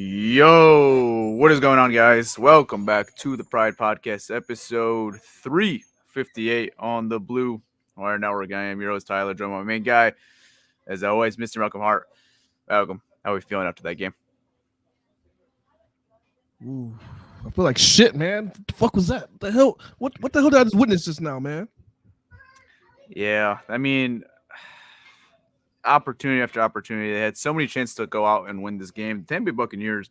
Yo, what is going on, guys? Welcome back to the Pride Podcast, episode 358 on the Blue Wire Network. I am your host, Tyler, joined by my main guy, as always, Mr. Malcolm Hart. Malcolm, how are we feeling after that game? Ooh, I feel like shit, man. What the fuck was that? The hell? What the hell did I just witness just now, man? Yeah, opportunity after opportunity. They had so many chances to go out and win this game. The Tampa Bay Buccaneers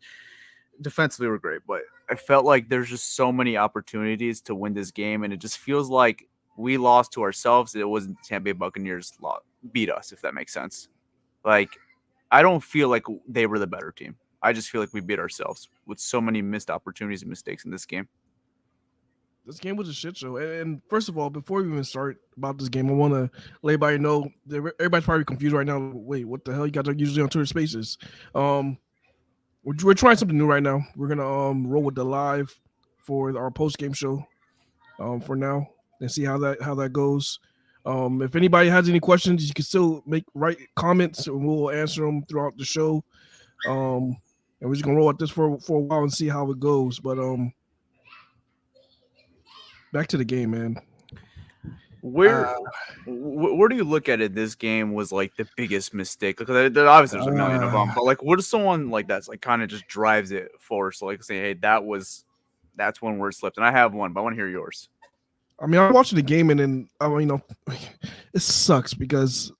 defensively were great, but I felt like there's just so many opportunities to win this game, and it just feels like we lost to ourselves. It wasn't the Tampa Bay Buccaneers beat us, if that makes sense. Like, I don't feel like they were the better team. I just feel like we beat ourselves with so many missed opportunities and mistakes in this game. This game was a shit show. And first of all, before we even start about this game, I want to let everybody know that everybody's probably confused right now. Wait, what the hell? You guys are usually on Twitter Spaces. We're trying something new right now. We're gonna roll with the live for our post game show for now and see how that goes. If anybody has any questions, you can still write comments and we'll answer them throughout the show. And we're just gonna roll with this for a while and see how it goes. But back to the game, man. Where do you look at it? This game was like the biggest mistake. Because obviously there's a million of them, but like, what is someone like that's like kind of just drives it forward? So like, say, hey, that's one where it slipped, and I have one, but I want to hear yours. I mean, I'm watching the game, and then it sucks because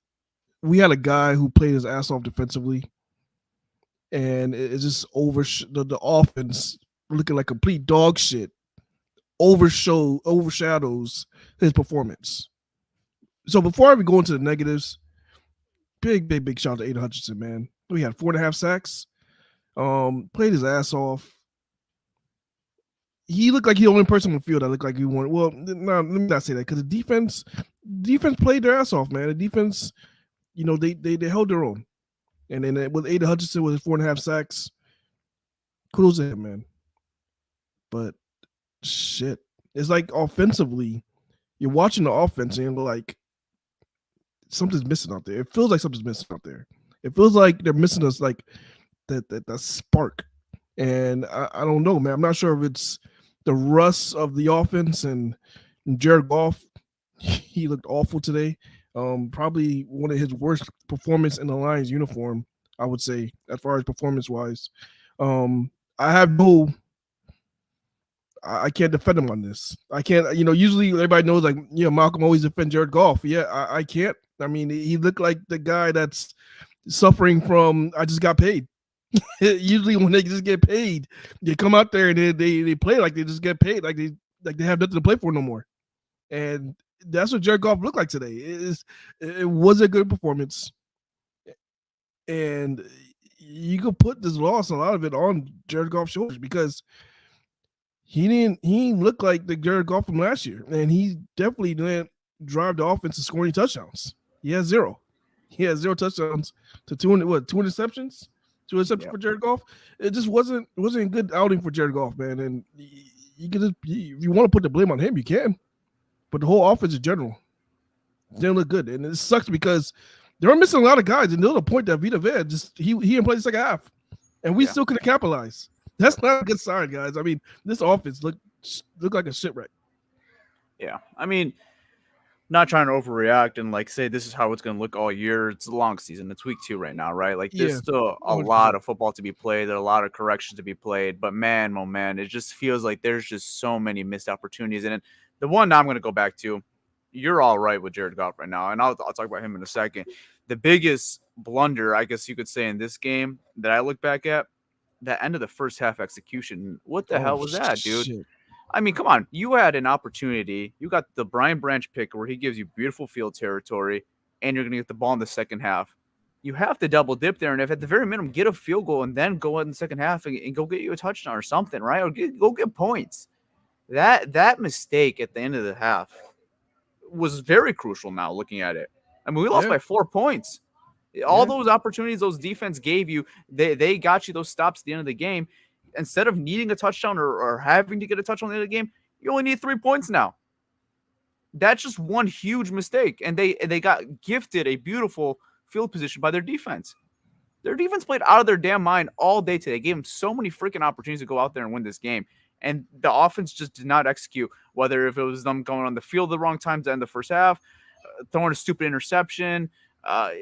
we had a guy who played his ass off defensively, and it's just the offense looking like complete dog shit. Overshadows his performance. So before we go into the negatives, big shout out to Aiden Hutchinson, man. We had 4.5 sacks. Played his ass off. He looked like the only person on the field that looked like he won. Well, no, let me not say that because the defense played their ass off, man. The defense, they held their own. And then with Aiden Hutchinson with his 4.5 sacks, kudos to him, man. But shit, it's like offensively, you're watching the offense and you're like, something's missing out there. It feels like something's missing out there. It feels like they're missing us, like that spark. And I don't know, man. I'm not sure if it's the rust of the offense and Jared Goff. He looked awful today. Probably one of his worst performance in the Lions uniform, I would say, as far as performance wise. I can't defend him on this. I can't, usually everybody knows, like, Malcolm always defends Jared Goff. Yeah, I can't. I mean, he looked like the guy that's suffering from, I just got paid. Usually when they just get paid, they come out there and they play like they just get paid, like they have nothing to play for no more. And that's what Jared Goff looked like today. It was a good performance. And you could put this loss, a lot of it, on Jared Goff's shoulders because he didn't look like the Jared Goff from last year, and he definitely didn't drive the offense to score any touchdowns. He has 0. He has 0 touchdowns to 2 interceptions? 2 interceptions for Jared Goff. It just wasn't a good outing for Jared Goff, man. And you can just, if you want to put the blame on him, you can. But the whole offense in general didn't look good, and it sucks because they were missing a lot of guys. And there was a point that Vita Vea he didn't play the second half, and we still couldn't capitalize. That's not a good sign, guys. I mean, this offense looked like a shipwreck. Yeah, I mean, not trying to overreact and like say this is how it's going to look all year. It's a long season. It's week 2 right now, right? Like, there's still a 100%. Lot of football to be played. There are a lot of corrections to be played. But man, oh man, it just feels like there's just so many missed opportunities. And the one now I'm going to go back to, you're all right with Jared Goff right now, and I'll talk about him in a second. The biggest blunder, I guess you could say, in this game that I look back at, that end of the first half execution. What the hell was that, dude? Shit. I mean, come on. You had an opportunity. You got the Brian Branch pick where he gives you beautiful field territory, and you're going to get the ball in the second half. You have to double dip there, and if at the very minimum, get a field goal and then go in the second half and go get you a touchdown or something, right? Or go get points. That mistake at the end of the half was very crucial now looking at it. I mean, we lost by 4 points. All those opportunities those defense gave you, they got you those stops at the end of the game. Instead of needing a touchdown or having to get a touchdown at the end of the game, you only need 3 points now. That's just one huge mistake. And they got gifted a beautiful field position by their defense. Their defense played out of their damn mind all day today. They gave them so many freaking opportunities to go out there and win this game. And the offense just did not execute, whether if it was them going on the field the wrong time to end the first half, throwing a stupid interception,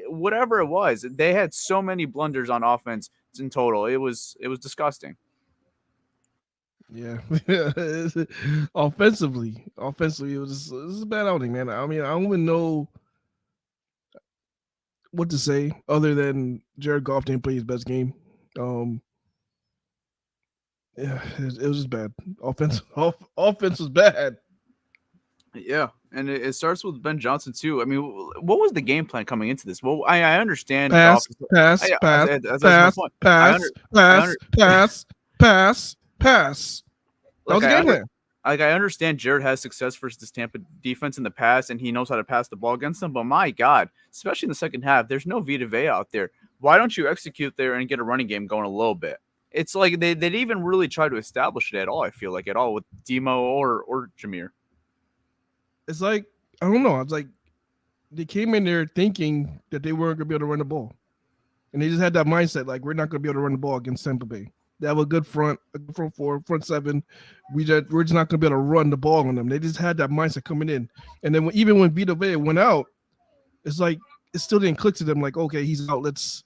whatever it was. They had so many blunders on offense in total. It was disgusting. Yeah. Offensively, it was a bad outing, man. I mean, I don't even know what to say other than Jared Goff didn't play his best game. Yeah, it was just bad. Offense was bad. Yeah, and it starts with Ben Johnson too. I mean, what was the game plan coming into this? Well, I understand pass, pass, that's my pass, point. pass, pass, pass, pass, pass. That was the game plan. Like, I understand Jared has success versus this Tampa defense in the past, and he knows how to pass the ball against them. But my God, especially in the second half, there's no Vita Vea out there. Why don't you execute there and get a running game going a little bit? It's like they didn't even really try to establish it at all. I feel like at all with Demo or Jameer. It's like, I don't know. It's like they came in there thinking that they weren't going to be able to run the ball. And they just had that mindset, like, we're not going to be able to run the ball against Tampa Bay. They have a good front four, front seven. We're just not going to be able to run the ball on them. They just had that mindset coming in. And then even when Vita Vea went out, it's like it still didn't click to them. Like, okay, he's out. Let's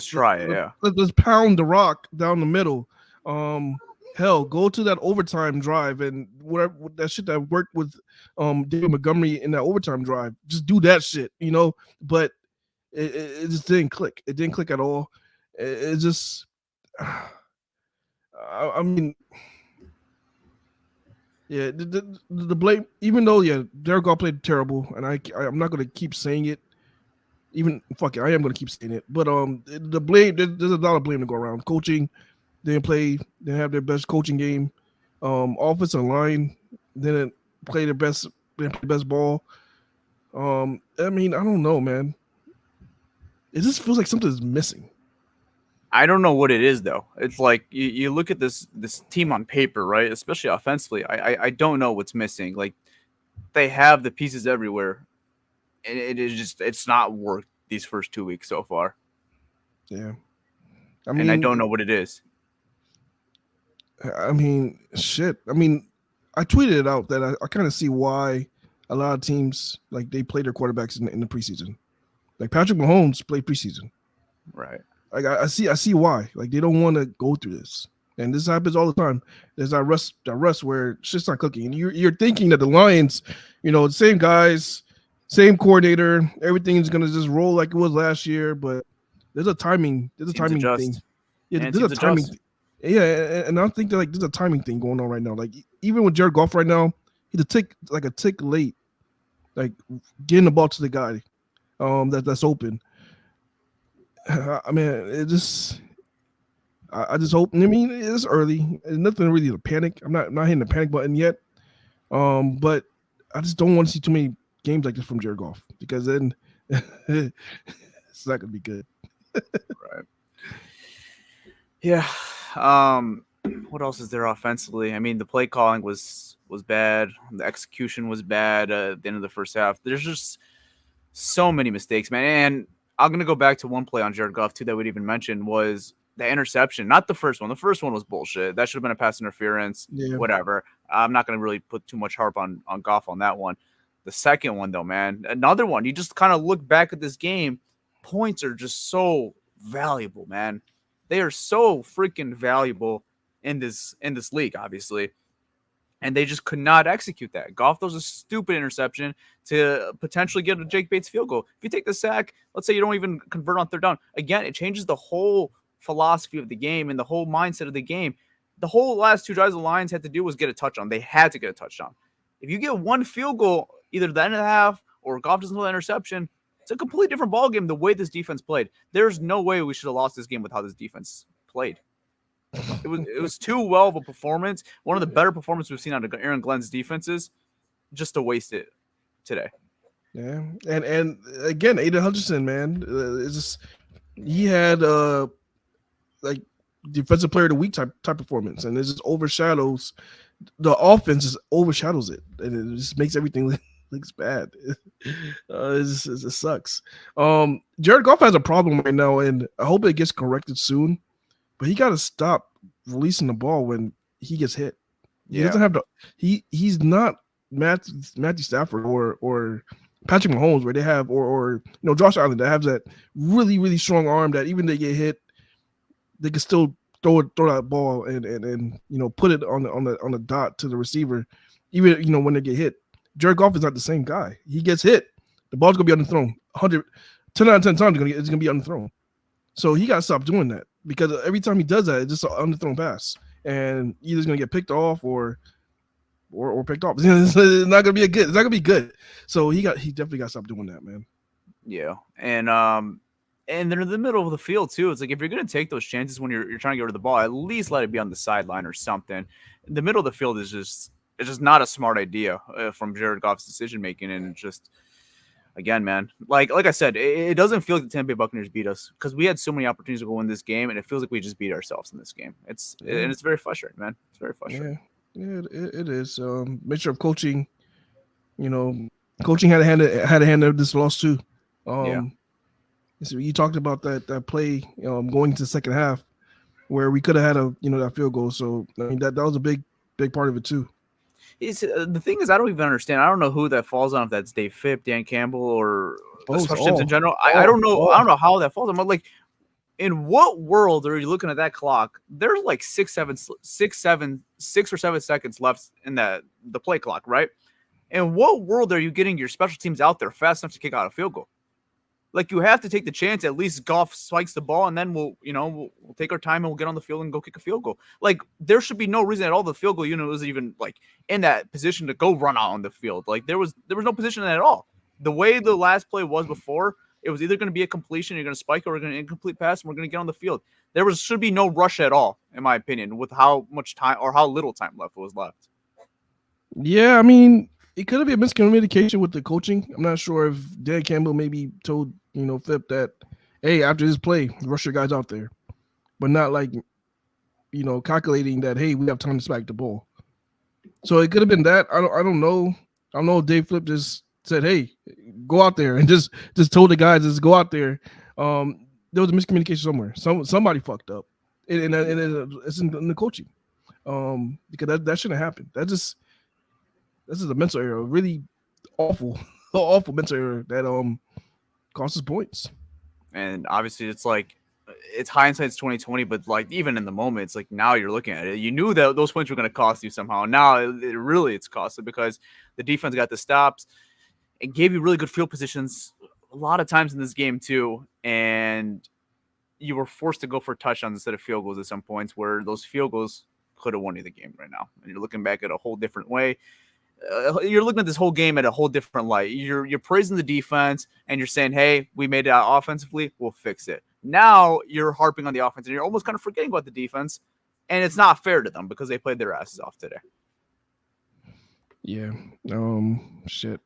try it. Yeah. Let's pound the rock down the middle. Hell, go to that overtime drive and whatever that shit that worked with David Montgomery in that overtime drive. Just do that shit, you know. But it just didn't click. It didn't click at all. It just. I mean, yeah, the blame. Even though, yeah, Derek Goff played terrible, and I'm not going to keep saying it. Even fuck it, I am going to keep saying it. But the blame, there's a lot of blame to go around. Coaching, they didn't have their best coaching game. Offensive line didn't play their best ball. I mean, I don't know, man. It just feels like something's missing. I don't know what it is though. It's like you look at this team on paper, right? Especially offensively. I don't know what's missing. Like they have the pieces everywhere, and it's not worked these first 2 weeks so far. Yeah, and I don't know what it is. I mean, shit. I mean, I tweeted it out that I kind of see why a lot of teams like they play their quarterbacks in the preseason. Like Patrick Mahomes played preseason, right? Like I see why. Like they don't want to go through this, and this happens all the time. There's that rust where shit's not cooking, and you're thinking that the Lions, the same guys, same coordinator, everything's gonna just roll like it was last year. But there's a timing thing. Yeah, there's a timing. Yeah, and I think that like there's a timing thing going on right now. Like even with Jared Goff right now, he's a tick late, like getting the ball to the guy, that's open. I mean, I just hope. I mean, it's early. There's nothing really to panic. I'm not hitting the panic button yet. But I just don't want to see too many games like this from Jared Goff because then it's not gonna be good. Right. Yeah. What else is there offensively? I mean, the play calling was bad. The execution was bad at the end of the first half. There's just so many mistakes, man. And I'm going to go back to one play on Jared Goff, too, that we'd even mentioned was the interception. Not the first one. The first one was bullshit. That should have been a pass interference, whatever. I'm not going to really put too much harp on Goff on that one. The second one, though, man, another one. You just kind of look back at this game. Points are just so valuable, man. They are so freaking valuable in this league, obviously. And they just could not execute that. Goff throws a stupid interception to potentially get a Jake Bates field goal. If you take the sack, let's say you don't even convert on third down. Again, it changes the whole philosophy of the game and the whole mindset of the game. The whole last two drives the Lions had to do was get a touchdown. They had to get a touchdown. If you get one field goal, either the end of the half or Goff doesn't throw the interception, it's a completely different ballgame the way this defense played. There's no way we should have lost this game with how this defense played. It was too well of a performance. One of the better performances we've seen out of Aaron Glenn's defenses, just to waste it today. Yeah, and again, Aiden Hutchinson, man, it's just he had like defensive player of the week type performance, and it just overshadows the offense. Just overshadows it, and it just makes everything looks bad. It sucks. Jared Goff has a problem right now, and I hope it gets corrected soon. But he got to stop releasing the ball when he gets hit. He doesn't have to. He's not Matthew Stafford or Patrick Mahomes, where they have or Josh Allen that have that really really strong arm that even they get hit, they can still throw that ball and put it on the dot to the receiver, even when they get hit. Jared Goff is not the same guy. He gets hit, the ball's gonna be underthrown. 10 out of 10 times it's gonna be underthrown. So he gotta stop doing that because every time he does that, it's just an underthrown pass, and either it's gonna get picked off or picked off. It's not gonna be good. It's not gonna be good. So he definitely got to stop doing that, man. Yeah, and they're in the middle of the field too. It's like if you're gonna take those chances when you're trying to get rid of the ball, at least let it be on the sideline or something. The middle of the field is just not a smart idea from Jared Goff's decision making, and just again, man, like I said, it doesn't feel like the Tampa Bay Buccaneers beat us because we had so many opportunities to go win this game, and it feels like we just beat ourselves in this game. It's very frustrating, man. It's very frustrating. Yeah, it is. Mixture of coaching, coaching had a hand in this loss too. So you talked about that play going into the second half where we could have had that field goal. So I mean that was a big part of it too. The thing is, I don't even understand. I don't know who that falls on, if that's Dave Phipp, Dan Campbell, or special teams in general. I don't know. I don't know how that falls on. But like, in what world are you looking at that clock? There's like 6 or 7 seconds left in the play clock, right? In what world are you getting your special teams out there fast enough to kick out a field goal? Like, you have to take the chance. At least Goff spikes the ball, and then we'll take our time and we'll get on the field and go kick a field goal. Like, there should be no reason at all the field goal unit was even like in that position to go run out on the field. Like, there was no position in that at all. The way the last play was before, it was either going to be a completion, you're going to spike, or we're going to incomplete pass, and we're going to get on the field. Should be no rush at all, in my opinion, with how much time or how little time was left. Yeah, I mean, it could have been a miscommunication with the coaching. I'm not sure if Dan Campbell maybe told Phipp that, hey, after this play, rush your guys out there, but not like calculating that, hey, we have time to spike the ball. So it could have been that. I don't know. I don't know if Dave Phipp just said, hey, go out there, and just told the guys, just go out there. There was a miscommunication somewhere. Somebody fucked up, and it's in the coaching, because that shouldn't happen. This is a mental error, really awful mental error that costs us points. And obviously, it's like, it's hindsight's 2020, but like even in the moment, it's like now you're looking at it. You knew that those points were going to cost you somehow. Now it's costly because the defense got the stops and gave you really good field positions a lot of times in this game too, and you were forced to go for touchdowns instead of field goals at some points, where those field goals could have won you the game right now. And you're looking back at a whole different way. You're looking at this whole game at a whole different light. You're praising the defense and you're saying, hey, we made it out offensively, we'll fix it. Now you're harping on the offense and you're almost kind of forgetting about the defense, and it's not fair to them because they played their asses off today. Yeah. Shit.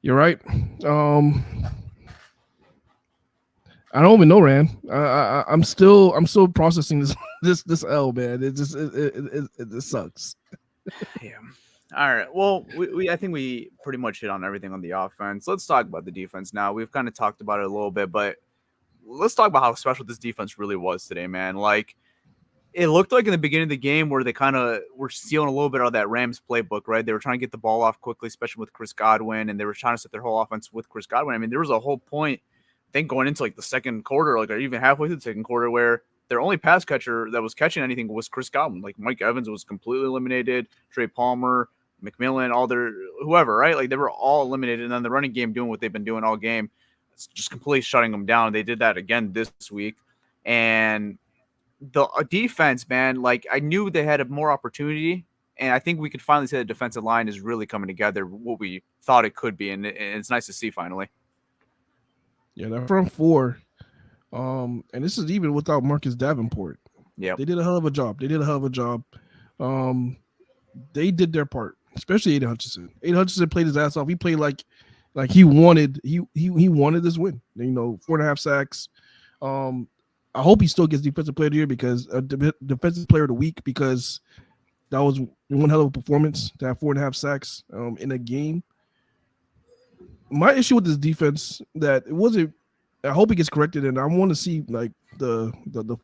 You're right. I don't even know, Rand. I'm still processing this L, man. It sucks. Yeah. All right. Well, I think we pretty much hit on everything on the offense. Let's talk about the defense now. We've kind of talked about it a little bit, but let's talk about how special this defense really was today, man. Like, it looked like in the beginning of the game where they kind of were stealing a little bit out of that Rams playbook, right? They were trying to get the ball off quickly, especially with Chris Godwin, and they were trying to set their whole offense with Chris Godwin. I mean, there was a whole point, I think, going into like the second quarter, like, or even halfway through the second quarter, where their only pass catcher that was catching anything was Chris Godwin. Like, Mike Evans was completely eliminated, Trey Palmer, McMillan, whoever, right? Like, they were all eliminated, and then the running game doing what they've been doing all game, just completely shutting them down. They did that again this week, and the defense, man, like, I knew they had a more opportunity, and I think we could finally say the defensive line is really coming together, what we thought it could be, and it's nice to see finally. Yeah, that front four, and this is even without Marcus Davenport. Yeah, they did a hell of a job. They did their part, especially Aiden Hutchinson. Aiden Hutchinson played his ass off. He played like he wanted this win. 4.5 sacks. I hope he still gets defensive player of the year, because defensive player of the week, because That was one hell of a performance to have 4.5 sacks in a game. My issue with this defense that it wasn't. I hope it gets corrected, and I want to see like the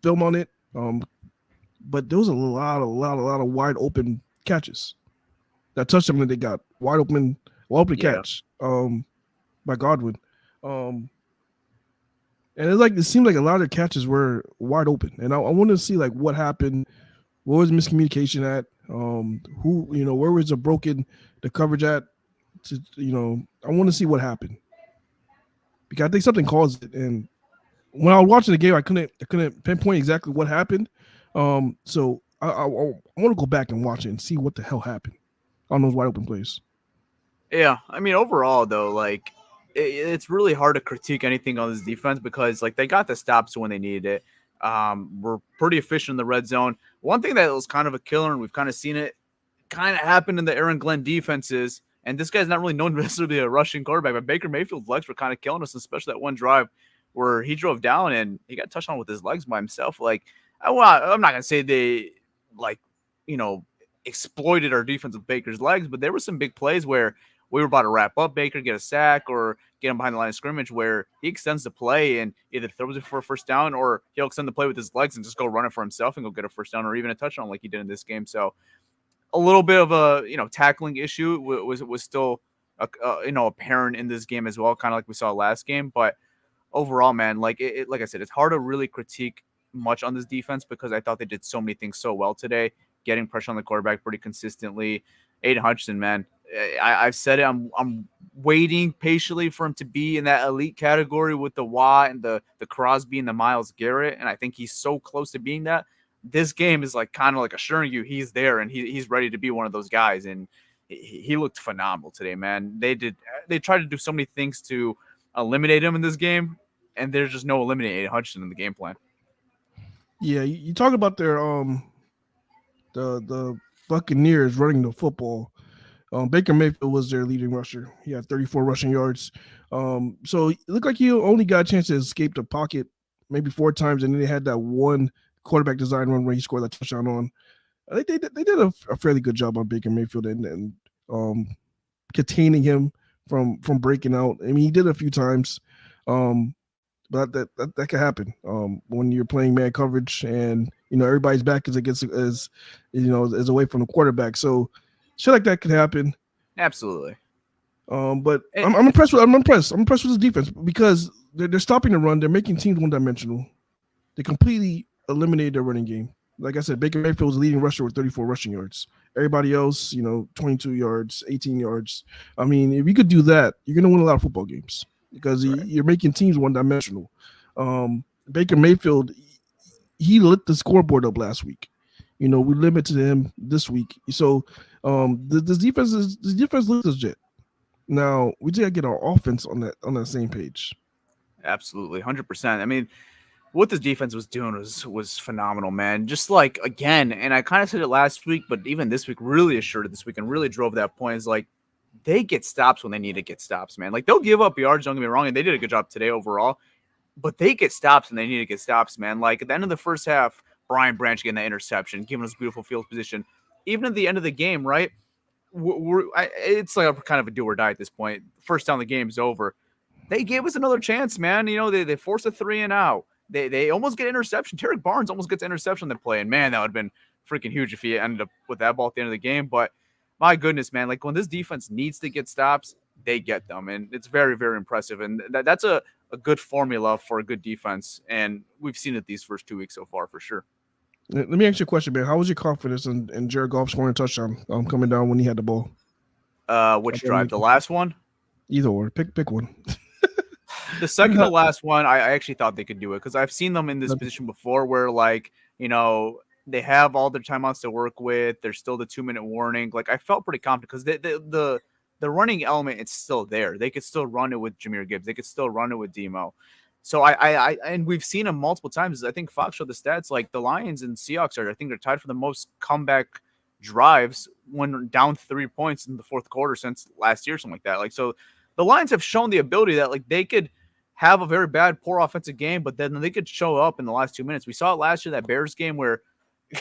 film on it. But there was a lot of wide open catches. That touchdown that they got wide open Yeah. catch by Godwin. And it seemed like a lot of the catches were wide open, and I want to see like what happened. What was miscommunication at? Who where was the coverage at? I want to see what happened because I think something caused it. And when I was watching the game, I couldn't pinpoint exactly what happened. So I want to go back and watch it and see what the hell happened on those wide open plays. Yeah, I mean, overall though, like it's really hard to critique anything on this defense because like they got the stops when they needed it. We're pretty efficient in the red zone. One thing that was kind of a killer, and we've kind of seen it kind of happen in the Aaron Glenn defenses. And this guy's not really known to be a rushing quarterback, but Baker Mayfield's legs were kind of killing us, especially that one drive where he drove down and he got touched on with his legs by himself. Like, I'm not gonna say they like, you know, exploited our defense with Baker's legs, but there were some big plays where we were about to wrap up Baker, get a sack, or get him behind the line of scrimmage where he extends the play and either throws it for a first down or he'll extend the play with his legs and just go run it for himself and go get a first down or even a touchdown like he did in this game. So a little bit of a tackling issue was still apparent in this game as well, kind of like we saw last game. But overall, man, like like I said, it's hard to really critique much on this defense because I thought they did so many things so well today, getting pressure on the quarterback pretty consistently. Aiden Hutchinson, man, I've said it. I'm waiting patiently for him to be in that elite category with the Watt and the Crosby and the Myles Garrett, and I think he's so close to being that. This game is like kind of like assuring you he's there and he's ready to be one of those guys, and he looked phenomenal today, man. They tried to do so many things to eliminate him in this game, and there's just no eliminating Hutchinson in the game plan. Yeah, you talk about their the Buccaneers running the football. Baker Mayfield was their leading rusher. He had 34 rushing yards. So it looked like he only got a chance to escape the pocket maybe 4 times, and then they had that one quarterback design run where he scored that touchdown on. I think they did a fairly good job on Baker Mayfield and containing him from breaking out. I mean, he did it a few times, but that could happen when you're playing man coverage and everybody's back as away from the quarterback. So shit like that could happen. Absolutely. But I'm impressed with his defense because they're stopping the run. They're making teams one dimensional. They completely eliminated their running game. Like I said, Baker Mayfield was the leading rusher with 34 rushing yards. Everybody else, 22 yards, 18 yards. I mean, if you could do that, you're going to win a lot of football games because you're making teams one-dimensional. Baker Mayfield, he lit the scoreboard up last week. We limited him this week. So this defense looks legit. Now, we just got to get our offense on that same page. Absolutely, 100%. I mean, what this defense was doing was phenomenal, man. Just like, again, and I kind of said it last week, but even this week, really assured it this week and really drove that point is like they get stops when they need to get stops, man. Like they'll give up yards, don't get me wrong, and they did a good job today overall, but they get stops when they need to get stops, man. Like at the end of the first half, Brian Branch getting that interception, giving us beautiful field position. Even at the end of the game, right? It's like a kind of a do or die at this point. First down, the game's over. They gave us another chance, man. They forced a 3 and out. They almost get interception. Tarek Barnes almost gets interception in the play, and man, that would have been freaking huge if he ended up with that ball at the end of the game. But my goodness, man, like when this defense needs to get stops, they get them, and it's very, very impressive. And that's a good formula for a good defense, and we've seen it these first 2 weeks so far for sure. Let me ask you a question, man. How was your confidence in Jared Goff scoring a touchdown coming down when he had the ball? Which drive? The last one? Either or. Pick one. The second to last one, I actually thought they could do it because I've seen them in this position before where, like, they have all their timeouts to work with. There's still the 2-minute warning. Like, I felt pretty confident because the running element, it's still there. They could still run it with Jahmyr Gibbs. They could still run it with Demo. So and we've seen them multiple times. I think Fox showed the stats. Like the Lions and Seahawks I think they're tied for the most comeback drives when down 3 points in the fourth quarter since last year, something like that. Like, so the Lions have shown the ability that like they could have a very bad, poor offensive game, but then they could show up in the last 2 minutes. We saw it last year, that Bears game where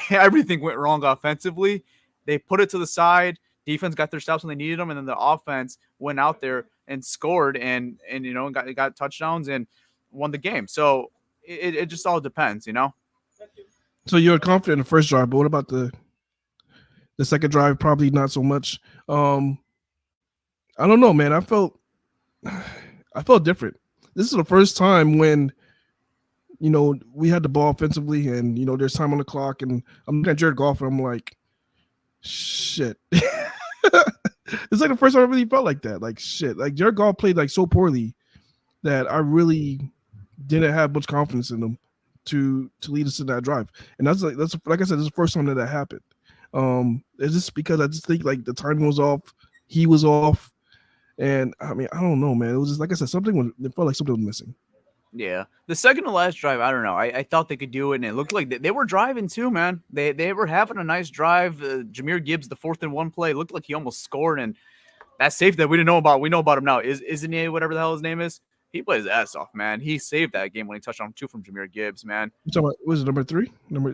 everything went wrong offensively. They put it to the side. Defense got their stops when they needed them, and then the offense went out there and scored and got touchdowns and won the game. So it just all depends, So you're confident in the first drive, but what about the second drive? Probably not so much. I don't know, man. I felt different. This is the first time when we had the ball offensively, and there's time on the clock, and I'm looking at Jared Goff, and I'm like, shit. It's like the first time I really felt like that. Like shit. Like Jared Goff played like so poorly that I really didn't have much confidence in him to lead us to that drive. And that's like I said, this is the first time that happened. It's just because I just think like the timing was off, he was off, and I mean I don't know, man. It was just like I said, it felt like something was missing. Yeah. The second to last drive, I don't know. I thought they could do it, and it looked like they were driving too, man. They were having a nice drive. Jahmyr Gibbs, the 4th and 1 play, looked like he almost scored, and that safety that we didn't know about, we know about him now. Isn't he, whatever the hell his name is? He plays his ass off, man. He saved that game when he touched on 2 from Jahmyr Gibbs, man. You talking about, was it number 3?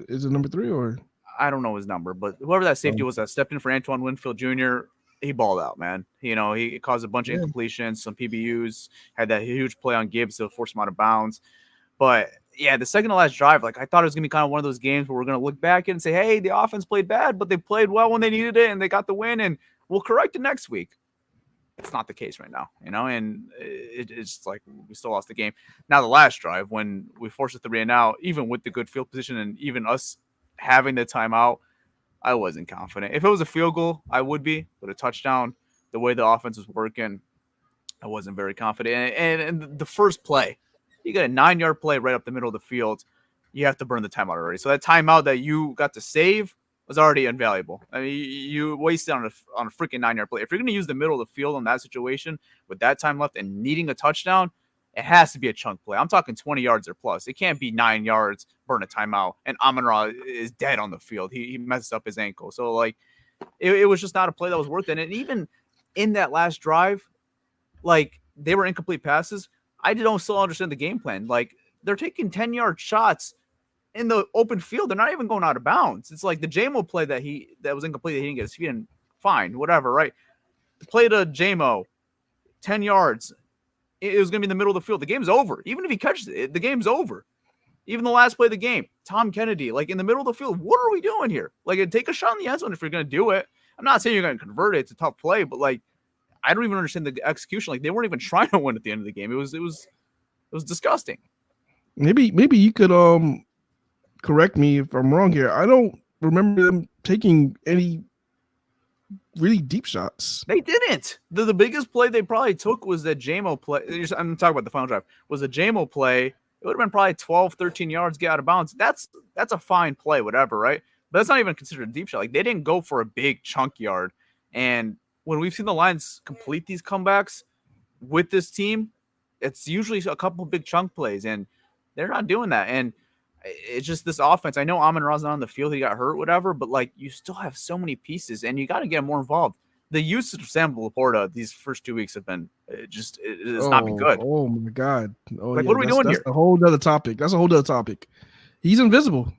Is it number 3 or? I don't know his number, but whoever that safety was that stepped in for Antoine Winfield Jr., he balled out, man. He caused a bunch of incompletions, some PBUs, had that huge play on Gibbs to force him out of bounds. But yeah, the second to last drive, like I thought it was gonna be kind of one of those games where we're gonna look back and say, hey, the offense played bad, but they played well when they needed it, and they got the win, and we'll correct it next week. It's not the case right now, and it's like we still lost the game. Now the last drive, when we forced a 3 and out, even with the good field position and even us having the timeout, I wasn't confident. If it was a field goal, I would be, but a touchdown, the way the offense was working, I wasn't very confident. And the first play, you got a 9-yard play right up the middle of the field. You have to burn the timeout already. So that timeout that you got to save was already invaluable. I mean, you wasted on a freaking 9-yard play. If you're going to use the middle of the field in that situation with that time left and needing a touchdown, it has to be a chunk play. I'm talking 20 yards or plus. It can't be 9 yards, burn a timeout, and Amon-Ra is dead on the field. He messes up his ankle. So, like, it was just not a play that was worth it. And even in that last drive, like, they were incomplete passes. I don't still understand the game plan. Like, they're taking 10-yard shots in the open field. They're not even going out of bounds. It's like the JMO play that was incomplete, that he didn't get his feet in. Fine, whatever, right? The play to JMO, 10 yards. It was going to be in the middle of the field. The game's over. Even if he catches it, the game's over. Even the last play of the game, Tom Kennedy, like in the middle of the field, what are we doing here? Like, take a shot in the end zone if you're going to do it. I'm not saying you're going to convert it. It's a tough play, but like, I don't even understand the execution. Like, they weren't even trying to win at the end of the game. It was disgusting. Maybe you could correct me if I'm wrong here. I don't remember them taking any really deep shots. They didn't. The biggest play they probably took was the JMO play. I'm talking about the final drive. Was the JMO play. It would have been probably 12, 13 yards, get out of bounds. That's a fine play, whatever, right? But that's not even considered a deep shot. Like, they didn't go for a big chunk yard. And when we've seen the Lions complete these comebacks with this team, it's usually a couple big chunk plays, and they're not doing that. And it's just this offense. I know Amon-Ra's not on the field. He got hurt, whatever, but like, you still have so many pieces, and you got to get more involved. The usage of Sam Laporta these first 2 weeks have been it's not been good. Oh my God! What are we doing here? That's a whole other topic. That's a whole other topic. He's invisible.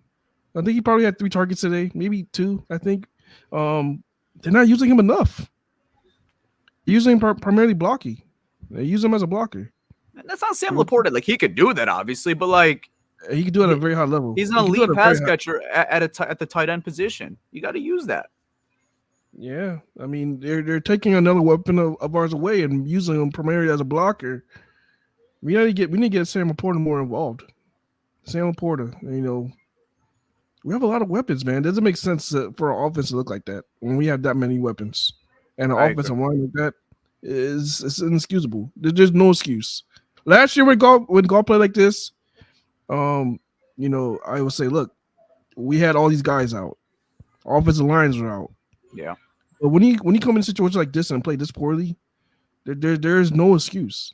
I think he probably had 3 targets today, maybe 2. I think they're not using him enough. They're using him primarily blocking. They use him as a blocker. And that's not Sam Laporta. Like, he could do that, obviously, but like, he could do it at a very high level. He's an elite pass catcher at the tight end position. You got to use that. Yeah, I mean, they're taking another weapon of ours away and using him primarily as a blocker. We need to get Sam Laporta more involved. Sam Laporta, we have a lot of weapons, man. It doesn't make sense for our offense to look like that when we have that many weapons. And an offensive line like that it's inexcusable. There's no excuse. Last year when golf played like this, I would say, look, we had all these guys out. Offensive lines are out. Yeah. But when you come in a situation like this and play this poorly, there's no excuse.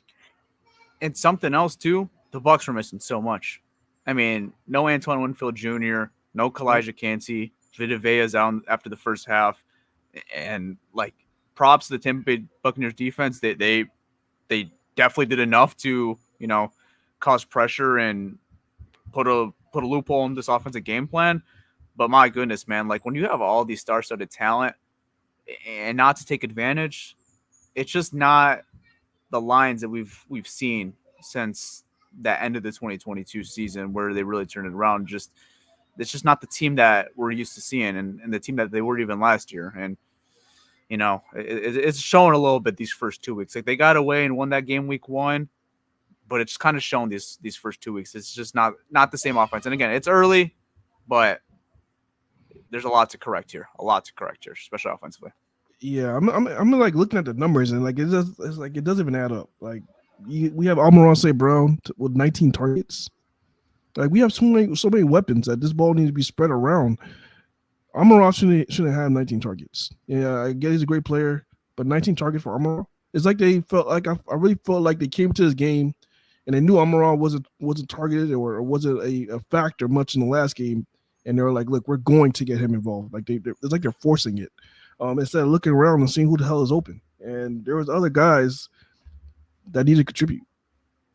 And something else too, the Bucs were missing so much. I mean, no Antoine Winfield Jr., no Kalijah Kancey, Vita Vea's out after the first half, and like, props to the Tampa Bay Buccaneers defense. They definitely did enough to cause pressure and put a loophole in this offensive game plan. But my goodness, man, like when you have all these star-studded talent and not to take advantage, it's just not the Lions that we've seen since that end of the 2022 season where they really turned it around. Just it's just not the team that we're used to seeing, and the team that they were even last year. And it's showing a little bit these first 2 weeks. Like they got away and won that game week 1, but it's kind of shown these first 2 weeks. It's just not the same offense. And again, it's early, but there's a lot to correct here, especially offensively. Yeah, I'm like looking at the numbers and like it's like it doesn't even add up. Like we have Amon-Ra St. Brown with 19 targets. Like we have so many weapons that this ball needs to be spread around. Amon-Ra shouldn't have 19 targets. Yeah, I get he's a great player, but 19 targets for Amon-Ra. It's like they felt like I really felt like they came to this game and they knew Amon-Ra wasn't targeted or wasn't a factor much in the last game, and they were like, look, we're going to get him involved. Like it's like they're forcing it. Instead of looking around and seeing who the hell is open. And there was other guys that need to contribute.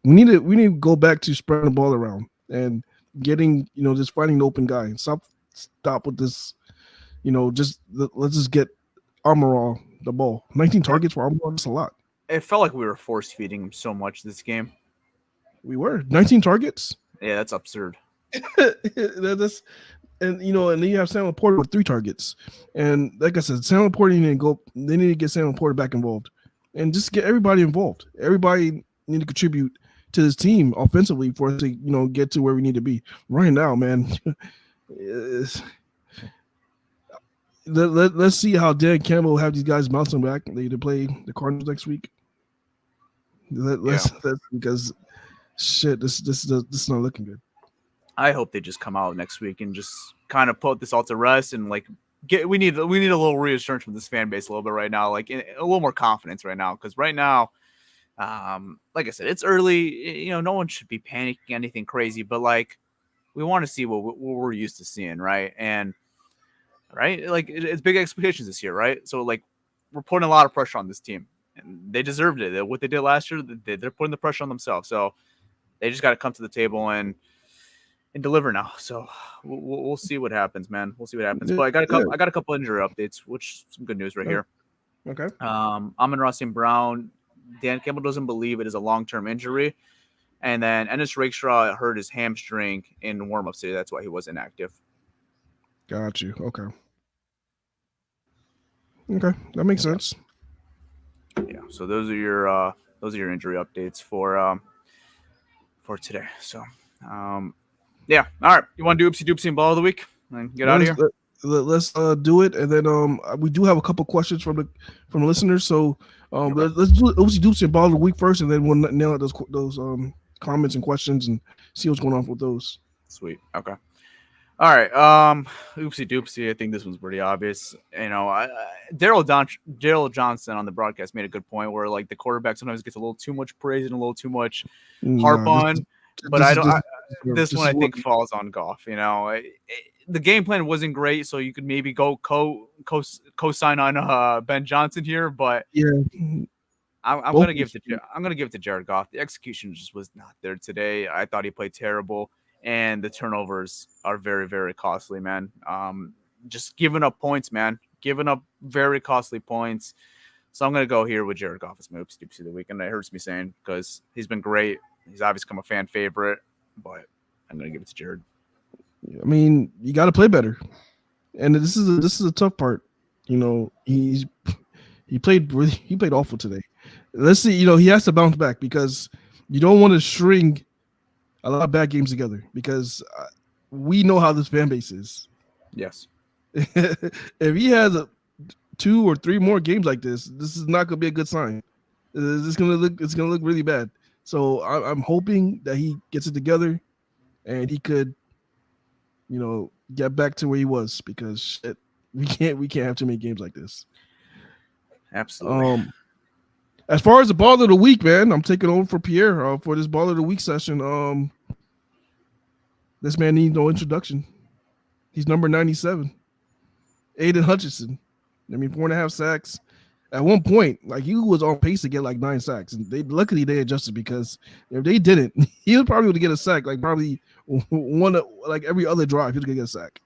We need to go back to spreading the ball around and getting, just finding the open guy and stop with this, let's just get Amon-Ra the ball. 19 targets for Amon-Ra, that's a lot. It felt like we were force feeding him so much this game. We were 19 targets. Yeah, that's absurd. And then you have Sam Laporta with 3 targets. And like I said, Sam Laporta they need to get Sam Laporta back involved. And just get everybody involved. Everybody need to contribute to this team offensively for us to, get to where we need to be. Right now, man. Let's see how Dan Campbell will have these guys bouncing back. They play the Cardinals next week. Let's because shit, this is not looking good. I hope they just come out next week and just kind of put this all to rest and like we need a little reassurance from this fan base a little bit right now, like a little more confidence right now, because right now, like I said, it's early. No one should be panicking anything crazy, but like we want to see what we're used to seeing, right? And right, like it's big expectations this year, right? So like we're putting a lot of pressure on this team, and they deserved it. What they did last year, they're putting the pressure on themselves. So they just got to come to the table and deliver now. So we'll see what happens, man. We'll see what happens. But I got a couple injury updates, which some good news right here. Okay. Amon-Ra St. Brown, Dan Campbell doesn't believe it is a long-term injury. And then Ennis Rakestraw hurt his hamstring in warm-ups today. That's why he was inactive. Got you. Okay. Okay, that makes sense. Yeah. So those are your injury updates for today. So yeah. All right. You want to do oopsie doopsie and ball of the week and get out of here? Let's do it, and then we do have a couple questions from the listeners. So let's do oopsie doopsie and ball of the week first, and then we'll nail out those comments and questions and see what's going on with those. Sweet. Okay. All right. Oopsie doopsie. I think this one's pretty obvious. Daryl Johnson on the broadcast made a good point where like the quarterback sometimes gets a little too much praise and a little too much harp on. But this one I think falls on Goff. The game plan wasn't great, so you could maybe go co-sign on Ben Johnson here. But yeah, I'm gonna give it to Jared Goff. The execution just was not there today. I thought he played terrible. And the turnovers are very, very costly, man. Just giving up points, man. Giving up very costly points. So I'm going to go here with Jared Goff as my oopsie doopsie of the week. And it hurts me saying because he's been great. He's obviously become a fan favorite. But I'm going to give it to Jared. I mean, you got to play better. And this is a tough part. He played awful today. Let's see. He has to bounce back because you don't want to string a lot of bad games together because we know how this fan base is. Yes. If he has 2 or 3 more games like this is not going to be a good sign. It's going to look really bad. So I'm hoping that he gets it together and he could, get back to where he was because shit, we can't have too many games like this. Absolutely. As far as the ball of the week, man, I'm taking over for Pierre for this ball of the week session. This man needs no introduction. He's number 97. Aiden Hutchinson. 4.5 sacks. At one point, like he was on pace to get like 9 sacks, and luckily they adjusted because if they didn't, he was probably going to get a sack. Like probably one like every other drive, he was going to get a sack.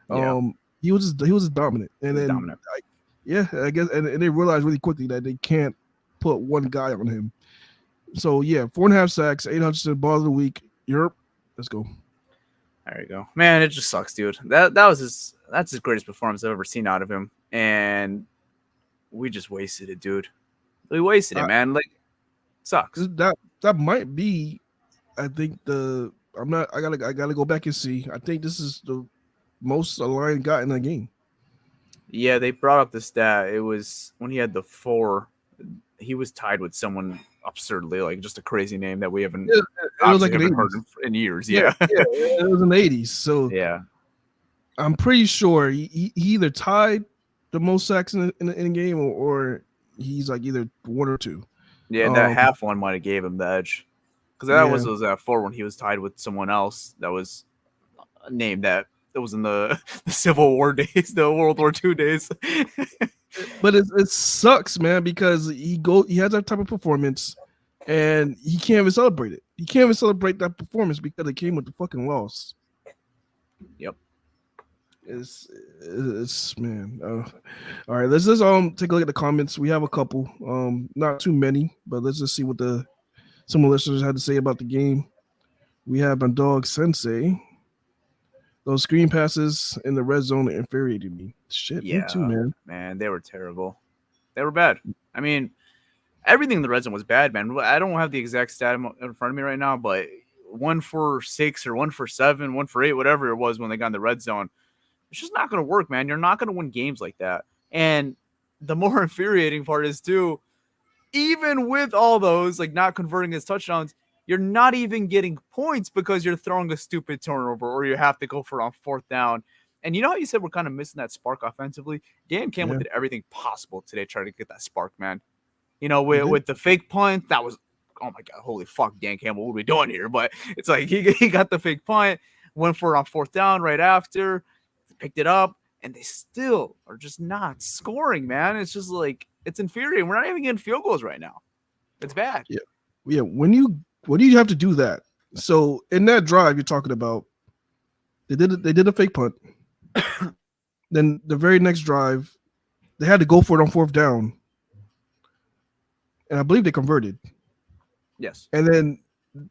Yeah. He was just dominant. And then Dominant. I guess and they realized really quickly that they can't put one guy on him. So yeah, 4.5 sacks, 8 Hutchinson, ball of the week. Europe, let's go. There you go, man. It just sucks, dude. That's his greatest performance I've ever seen out of him, and we just wasted it, dude. We wasted it, man. Like, sucks. That might be. I think I gotta go back and see. I think this is the most a Lion got in the game. Yeah, they brought up the stat. It was when he had the 4. He was tied with someone absurdly, like just a crazy name that we haven't. It was like haven't heard in years. Yeah. It was in the 80s. So yeah, I'm pretty sure he either tied the most sacks in the game or he's like either 1 or 2. Yeah, that half one might have gave him the edge because that was that 4 when he was tied with someone else that was a name that was in the Civil War days, the World War II days. But it sucks, man, because he has that type of performance and he can't even celebrate it. He can't even celebrate that performance because it came with the fucking loss. Yep. It's man. All right, let's just take a look at the comments. We have a couple, not too many, but let's just see what some of the listeners had to say about the game. We have my dog Sensei. Those screen passes in the red zone infuriated me. Shit, me too, man. Man, they were terrible. They were bad. I mean, everything in the red zone was bad, man. I don't have the exact stat in front of me right now, but 1 for 6 or 1 for 7, 1 for 8, whatever it was when they got in the red zone. It's just not going to work, man. You're not going to win games like that. And the more infuriating part is, too, even with all those, like not converting his touchdowns, you're not even getting points because you're throwing a stupid turnover or you have to go for it on 4th down. And you know how you said we're kind of missing that spark offensively? Dan Campbell did everything possible today trying to get that spark, man. You know, with the fake punt, that was, oh my God, holy fuck, Dan Campbell, what are we doing here? But it's like he got the fake punt, went for it on 4th down right after, picked it up, and they still are just not scoring, man. It's just like, it's infuriating. We're not even getting field goals right now. It's bad. Yeah. When you have to do that, so in that drive you're talking about, they did a fake punt. Then the very next drive, they had to go for it on 4th down, and I believe they converted. Yes. And then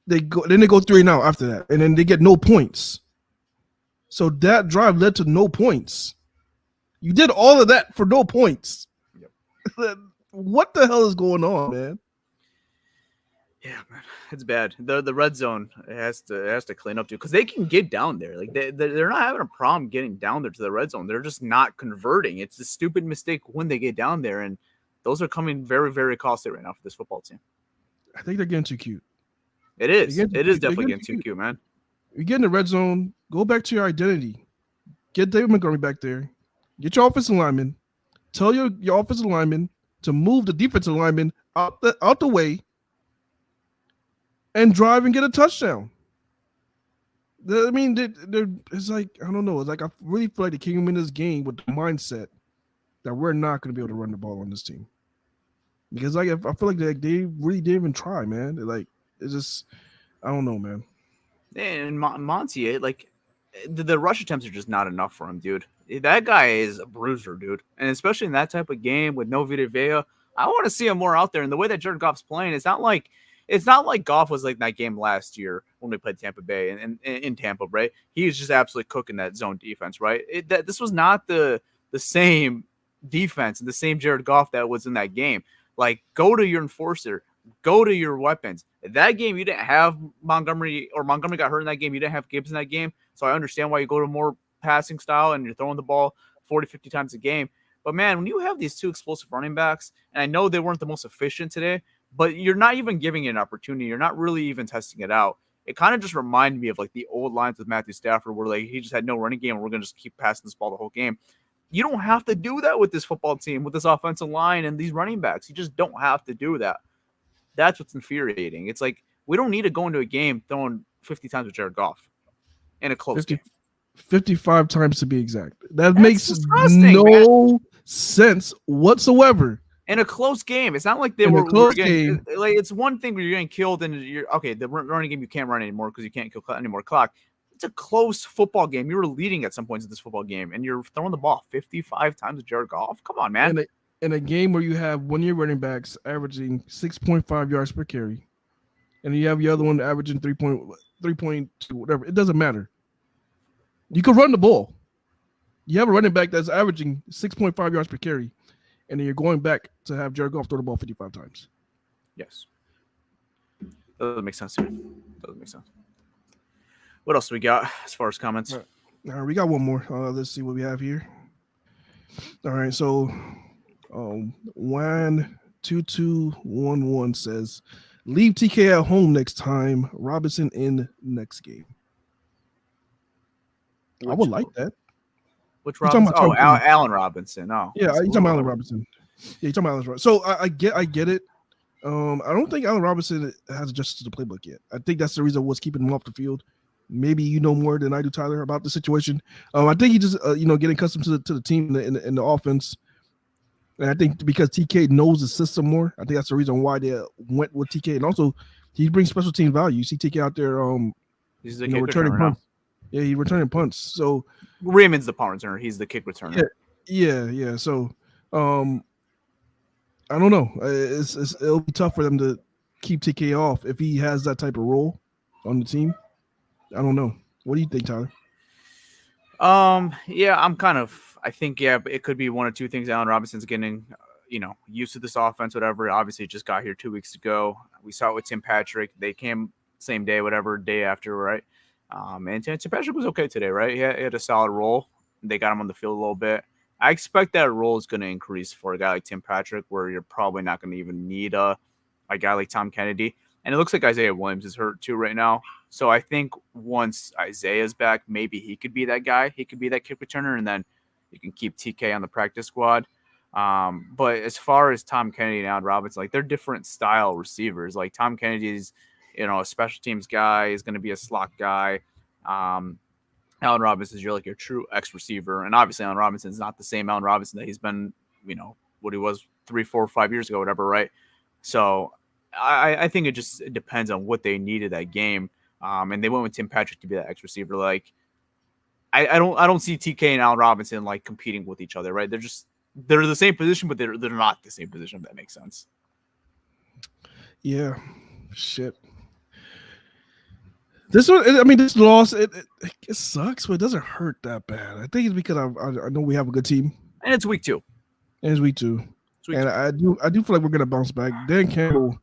they go 3 and out after that, and then they get no points. So that drive led to no points. You did all of that for no points. Yep. What the hell is going on, man? Yeah, man, it's bad. The red zone has to clean up too, because they can get down there. Like they're not having a problem getting down there to the red zone. They're just not converting. It's a stupid mistake when they get down there, and those are coming very, very costly right now for this football team. I think they're getting too cute. It is. It is definitely getting too cute, man. You get in the red zone, go back to your identity. Get David Montgomery back there. Get your offensive lineman. Tell your offensive lineman to move the defensive lineman out the way and drive and get a touchdown. I mean, it's like, I don't know. It's like I really feel like they came in this game with the mindset that we're not going to be able to run the ball on this team. Because like I feel like they really didn't even try, man. It's just, I don't know, man. And Monty, like the rush attempts are just not enough for him, dude. That guy is a bruiser, dude. And especially in that type of game with no Vita Vea, I want to see him more out there. And the way that Jared Goff's playing, it's not like Goff was like that game last year when we played Tampa Bay and in Tampa, right? He was just absolutely cooking that zone defense, right? This was not the same defense and the same Jared Goff that was in that game. Like, go to your enforcer, go to your weapons. That game, you didn't have Montgomery got hurt in that game. You didn't have Gibbs in that game. So I understand why you go to more passing style and you're throwing the ball 40, 50 times a game. But, man, when you have these two explosive running backs, and I know they weren't the most efficient today, but you're not even giving it an opportunity. You're not really even testing it out. It kind of just reminded me of, like, the old lines with Matthew Stafford where, like, he just had no running game and we're going to just keep passing this ball the whole game. You don't have to do that with this football team, with this offensive line and these running backs. You just don't have to do that. That's what's infuriating. It's like we don't need to go into a game throwing 50 times with Jared Goff in a close game. 55 times to be exact. That's makes no sense whatsoever. In a close game. It's not like they were getting, like, it's one thing where you're getting killed and you're okay. The running game, you can't run anymore because you can't kill any more clock. it's a close football game. You were leading at some points in this football game, and you're throwing the ball 55 times with Jared Goff. Come on, man. In a game where you have one of your running backs averaging 6.5 yards per carry, and you have your other one averaging 3.2, whatever. It doesn't matter. You can run the ball. You have a running back that's averaging 6.5 yards per carry, and then you're going back to have Jared Goff throw the ball 55 times. Yes. That doesn't make sense to me. Doesn't make sense. What else do we got as far as comments? All right, we got one more. Let's see what we have here. All right, so Juan2211 says, leave TK at home next time. Robinson in next game. I would like that. Which Robinson? Oh, Allen Robinson. Oh, yeah, you're talking about Allen Robinson. Yeah, you're talking about Allen Robinson. So I get it. I don't think Allen Robinson has adjusted to the playbook yet. I think that's the reason what's keeping him off the field. Maybe you know more than I do, Tyler, about the situation. I think he just getting accustomed to the team in the offense. And I think because TK knows the system more, I think that's the reason why they went with TK. And also, he brings special team value. You see TK out there, he's the kick returning returner punts. Yeah, he's returning punts. So Raymond's the punt returner. He's the kick returner. Yeah. So, I don't know. It'll be tough for them to keep TK off if he has that type of role on the team. I don't know. What do you think, Tyler? Yeah, I think it could be one or two things. Allen Robinson's getting, used to this offense, whatever. Obviously, just got here 2 weeks ago. We saw it with Tim Patrick. They came same day, whatever, day after, right? And Tim Patrick was okay today, right? He had a solid role. They got him on the field a little bit. I expect that role is going to increase for a guy like Tim Patrick, where you're probably not going to even need a guy like Tom Kennedy. And it looks like Isaiah Williams is hurt too right now. So I think once Isaiah's back, maybe he could be that guy. He could be that kick returner, and then you can keep TK on the practice squad. But as far as Tom Kennedy and Allen Robinson, they're different style receivers. Like Tom Kennedy's, a special teams guy. He's going to be a slot guy. Allen Robinson is your true X receiver. And obviously Allen Robinson is not the same Allen Robinson that he's been, what he was 3, 4, 5 years ago, whatever, right? So I think it depends on what they needed that game. And they went with Tim Patrick to be that X receiver. I don't see TK and Allen Robinson competing with each other, right? They're the same position, but they're not the same position, if that makes sense. Yeah. Shit. This loss, it sucks, but it doesn't hurt that bad. I think it's because I know we have a good team, and it's week 2. I do feel like we're gonna bounce back. Dan Campbell,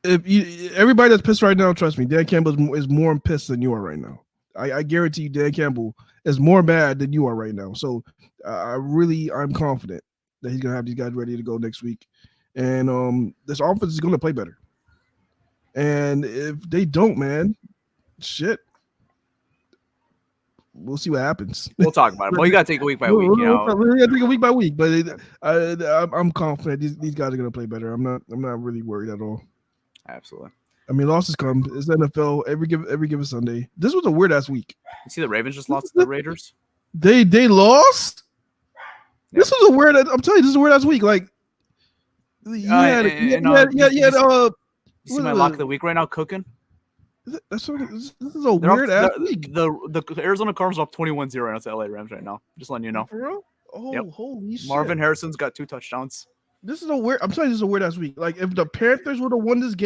everybody that's pissed right now, trust me, Dan Campbell is more pissed than you are right now. I guarantee you, Dan Campbell is more mad than you are right now. So I'm confident that he's gonna have these guys ready to go next week, and this offense is gonna play better. And if they don't, man, shit, we'll see what happens. We'll talk about it. Well, you got to take it week by week. We got to take it week by week, but I'm confident these guys are going to play better. I'm not really worried at all. Absolutely. I mean, losses come. It's NFL every given Sunday. This was a weird ass week. You see, the Ravens just lost to the Raiders. They lost. Yeah. This was a weird. I'm telling you, this is a weird ass week. You see my lock of the week right now cooking? This is a weird ass week. The Arizona Cardinals are up 21-0 right now to LA Rams right now. Just letting you know. For real? Oh, yep. Holy shit. Marvin Harrison's got 2 touchdowns. This is I'm telling you, this is a weird ass week. If the Panthers would have won that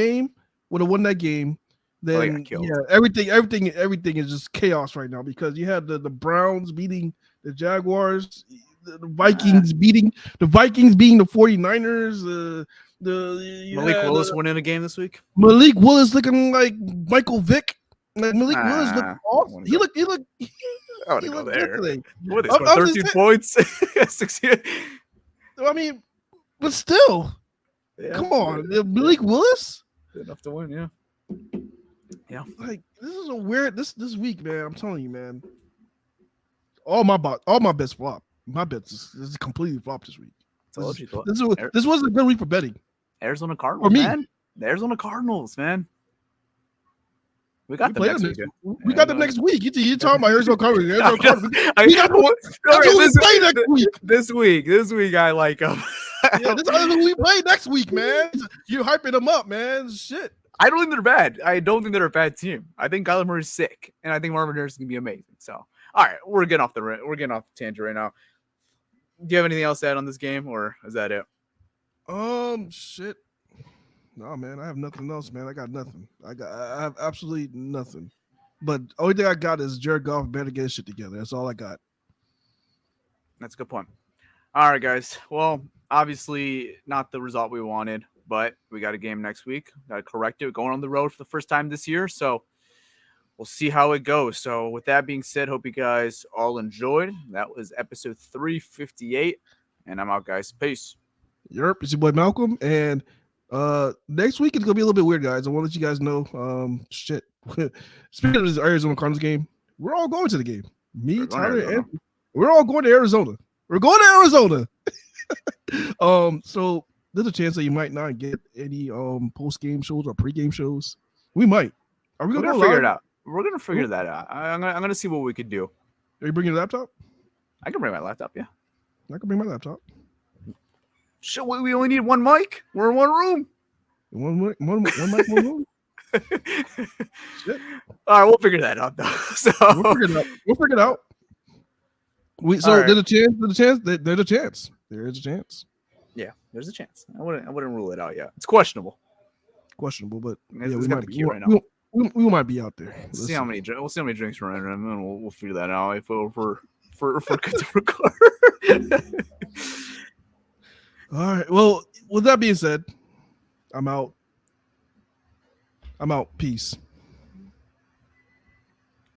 game, then everything is just chaos right now because you had the Browns beating the Jaguars, the Vikings beating the 49ers, Malik Willis winning a game this week. Malik Willis looking like Michael Vick. Malik Willis looked awesome. He looked I would go there. What, they scored 13 points? 16. I mean, but still, come on, Malik Willis. Good enough to win, yeah. This is a weird this week, man. I'm telling you, man. All my bets flop. My bets is completely flopped this week. This wasn't a good week for betting. Arizona Cardinals, man. The Arizona Cardinals, man. We got them next week. We got them next week. You're talking about Arizona Cardinals. We got who we play next week. This week, I like them. Yeah, this is who we play next week, man. You're hyping them up, man. Shit. I don't think they're bad. I don't think they're a bad team. I think Kyler Murray's sick, and I think Marvin Harrison is gonna be amazing. So, all right, we're getting off the tangent right now. Do you have anything else to add on this game, or is that it? Shit. No, man, I have nothing else, man. I got nothing. I have absolutely nothing. But only thing I got is Jared Goff better get his shit together. That's all I got. That's a good point. All right, guys. Well, obviously not the result we wanted, but we got a game next week. Got to correct it. We're going on the road for the first time this year, so we'll see how it goes. So with that being said, hope you guys all enjoyed. That was episode 358, and I'm out, guys. Peace. Yerp, it's your boy Malcolm, and next week it's gonna be a little bit weird, guys. I want to let you guys know. Shit. Speaking of this Arizona Cardinals game, we're all going to the game. Me, Tyler, and we're all going to Arizona. We're going to Arizona. So there's a chance that you might not get any post-game shows or pre-game shows. We might. Are we gonna figure it out? We're gonna figure that out. I'm gonna see what we could do. Are you bringing your laptop? I can bring my laptop. Yeah, I can bring my laptop. Shit, we only need one mic. We're in one room. One mic, one room. Shit. All right, we'll figure that out though. So we'll figure it out. There's a chance. There's a chance. There is a chance. Yeah, there's a chance. I wouldn't rule it out yet. It's questionable. But yeah, we might be right now. We might be out there. We'll see how many drinks we're in, and then we'll figure that out if we're good to record. All right. Well, with that being said, I'm out. Peace.